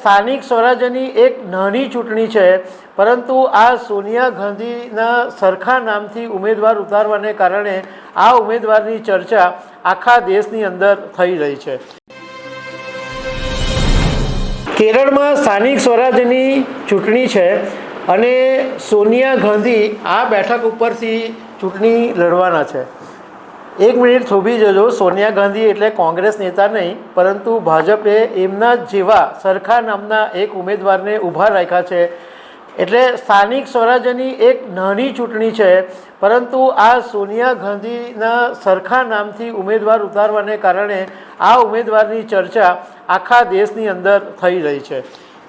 સ્થાનિક સ્વરાજ્યની એક નાની ચૂંટણી છે, પરંતુ આ સોનિયા ગાંધીના સરખા નામથી ઉમેદવાર ઉતારવાને કારણે આ ઉમેદવારની ચર્ચા આખા દેશની અંદર થઈ રહી છે। કેરળમાં સ્થાનિક સ્વરાજ્યની ચૂંટણી છે અને સોનિયા ગાંધી આ બેઠક ઉપરથી ચૂંટણી લડવાના છે। એક મિનિટ થોભી જજો, સોનિયા ગાંધી એટલે કોંગ્રેસ નેતા નહીં, પરંતુ ભાજપે એમના જેવા સરખા નામના એક ઉમેદવારને ઊભા રાખ્યા છે। એટલે સ્થાનિક સ્વરાજ્યની એક નાની ચૂંટણી છે, પરંતુ આ સોનિયા ગાંધીના સરખા નામથી ઉમેદવાર ઉતારવાને કારણે આ ઉમેદવારની ચર્ચા આખા દેશની અંદર થઈ રહી છે।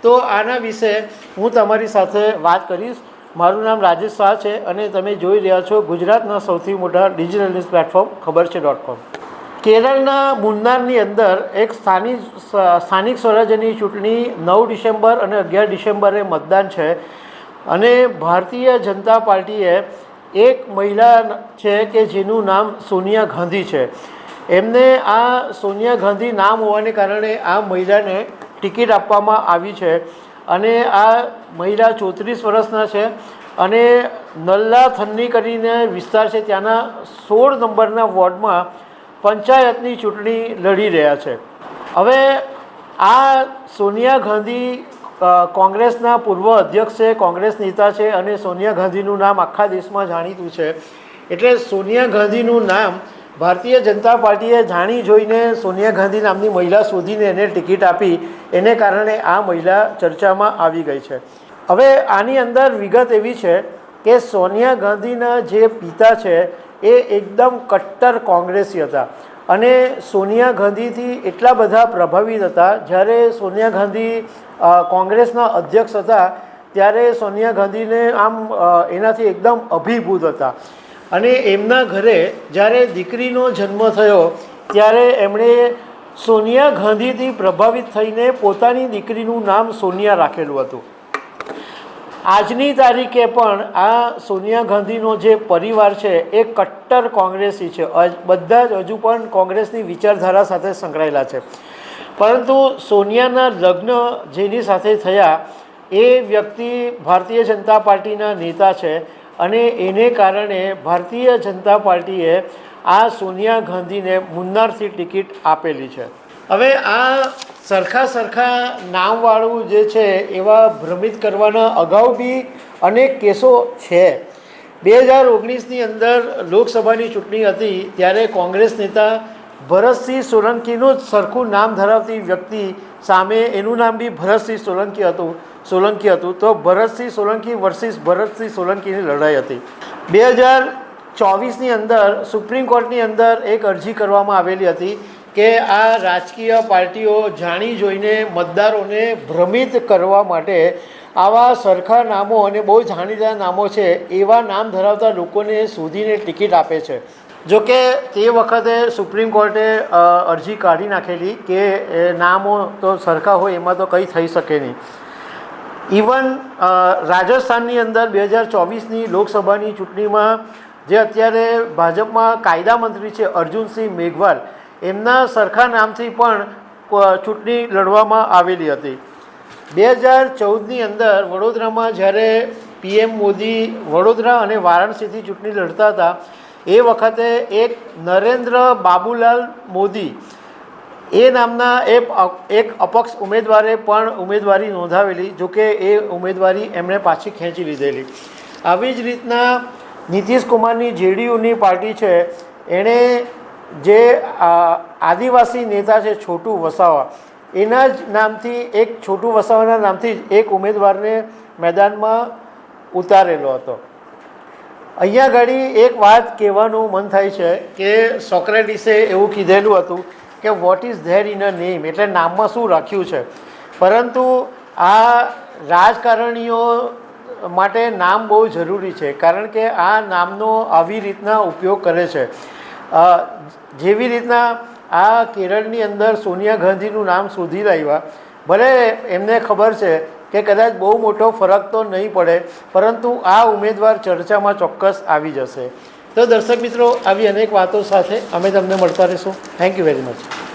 તો આના વિશે હું તમારી સાથે વાત કરીશ। મારું નામ રાજેશ શાહ છે અને તમે જોઈ રહ્યા છો ગુજરાતના સૌથી મોટા ડિજિટલ ન્યૂઝ પ્લેટફોર્મ ખબરછે.com। કેરળના મુન્નારની અંદર એક સ્થાનિક સ્વરાજ્યની ચૂંટણી 9 ડિસેમ્બર અને 11 ડિસેમ્બરે મતદાન છે અને ભારતીય જનતા પાર્ટીએ એક મહિલા છે કે જેનું નામ સોનિયા ગાંધી છે। એમને આ સોનિયા ગાંધી નામ હોવાને કારણે આ મહિલાને ટિકિટ આપવામાં આવી છે અને આ મહિલા 34 વર્ષના છે અને નલ્લા થન્ની કરીને વિસ્તાર છે, ત્યાંના 16 નંબરના વોર્ડમાં પંચાયતની ચૂંટણી લડી રહ્યા છે। હવે આ સોનિયા ગાંધી કોંગ્રેસના પૂર્વ અધ્યક્ષ છે, કોંગ્રેસ નેતા છે અને સોનિયા ગાંધીનું નામ આખા દેશમાં જાણીતું છે। એટલે સોનિયા ગાંધીનું નામ ભારતીય જનતા પાર્ટીએ જાણી જોઈને સોનિયા ગાંધી નામની મહિલા શોધીને એને ટિકિટ આપી, એને કારણે આ મહિલા ચર્ચામાં આવી ગઈ છે। હવે આની અંદર વિગત એવી છે કે સોનિયા ગાંધીના જે પિતા છે એ એકદમ કટ્ટર કોંગ્રેસી હતા અને સોનિયા ગાંધીથી એટલા બધા પ્રભાવિત હતા। જ્યારે સોનિયા ગાંધી કોંગ્રેસના અધ્યક્ષ હતા ત્યારે સોનિયા ગાંધીને આમ એનાથી એકદમ અભિભૂત હતા અને એમના ઘરે જ્યારે દીકરીનો જન્મ થયો ત્યારે એમણે સોનિયા ગાંધીથી પ્રભાવિત થઈને પોતાની દીકરીનું નામ સોનિયા રાખેલું હતું। આજની તારીખે પણ આ સોનિયા ગાંધીનો જે પરિવાર છે એ કટ્ટર કોંગ્રેસી છે, બધા જ હજુ પણ કોંગ્રેસની વિચારધારા સાથે સંકળાયેલા છે। પરંતુ સોનિયાના લગ્ન જેની સાથે થયા એ વ્યક્તિ ભારતીય જનતા પાર્ટીના નેતા છે અને એને કારણે ભારતીય જનતા પાર્ટીએ આ સોનિયા ગાંધીને મુન્નારથી ટિકિટ આપેલી છે। હવે આ સરખા નામવાળું જે છે એવા ભ્રમિત કરવાના અગાઉ બી અનેક કેસો છે। 2019ની અંદર લોકસભાની ચૂંટણી હતી ત્યારે કોંગ્રેસ નેતા ભરતસિંહ સોલંકીનું જ સરખું નામ ધરાવતી વ્યક્તિ સામે, એનું નામ બી ભરતસિંહ સોલંકી હતું તો ભરતસિંહ સોલંકી વર્સિસ ભરતસિંહ સોલંકીની લડાઈ હતી। 2024ની અંદર સુપ્રીમ કોર્ટની અંદર એક અરજી કરવામાં આવેલી હતી કે આ રાજકીય પાર્ટીઓ જાણી જોઈને મતદારોને ભ્રમિત કરવા માટે આવા સરખા નામો અને બહુ જાણીતા નામો છે એવા નામ ધરાવતા લોકોને શોધીને ટિકિટ આપે છે। જોકે તે વખતે સુપ્રીમ કોર્ટે અરજી કાઢી નાખેલી કે નામો તો સરખા હોય એમાં તો કંઈ થઈ શકે નહીં। ઇવન રાજસ્થાનની અંદર 2024ની લોકસભાની ચૂંટણીમાં જે અત્યારે ભાજપમાં કાયદા મંત્રી છે અર્જુનસિંહ મેઘવાલ, એમના સરખા નામથી પણ ચૂંટણી લડવામાં આવેલી હતી। 2014ની અંદર વડોદરામાં જ્યારે PM મોદી વડોદરા અને વારાણસીથી ચૂંટણી લડતા હતા એ વખતે એક નરેન્દ્ર બાબુલાલ મોદી એ નામના એક અપક્ષ ઉમેદવારે પણ ઉમેદવારી નોંધાવેલી, જોકે એ ઉમેદવારી એમણે પાછી ખેંચી લીધેલી। આવી જ રીતના નીતિશ કુમારની JDUની પાર્ટી છે, એણે જે આદિવાસી નેતા છે છોટુ વસાવા, એના જ નામથી એક છોટુ વસાવાના નામથી જ એક ઉમેદવારને મેદાનમાં ઉતારેલો હતો। અહીંયા ઘડી એક વાત કહેવાનું મન થાય છે કે સોક્રેટિસે એવું કીધેલું હતું કે what is there in a name, એટલે નામમાં શું રાખ્યું છે। પરંતુ આ રાજકારણીઓ માટે નામ બહુ જરૂરી છે, કારણ કે આ નામનો આવી રીતના ઉપયોગ કરે છે। જેવી રીતના આ કેરળની અંદર સોનિયા ગાંધીનું નામ શોધી લાવ્યા, ભલે એમને ખબર છે કે કદાચ બહુ મોટો ફરક તો નહીં પડે, પરંતુ આ ઉમેદવાર ચર્ચામાં ચોક્કસ આવી જશે। તો દર્શક મિત્રો, આવી અનેક વાતો સાથે અમે તમને મળતા રહીશું। Thank you very much.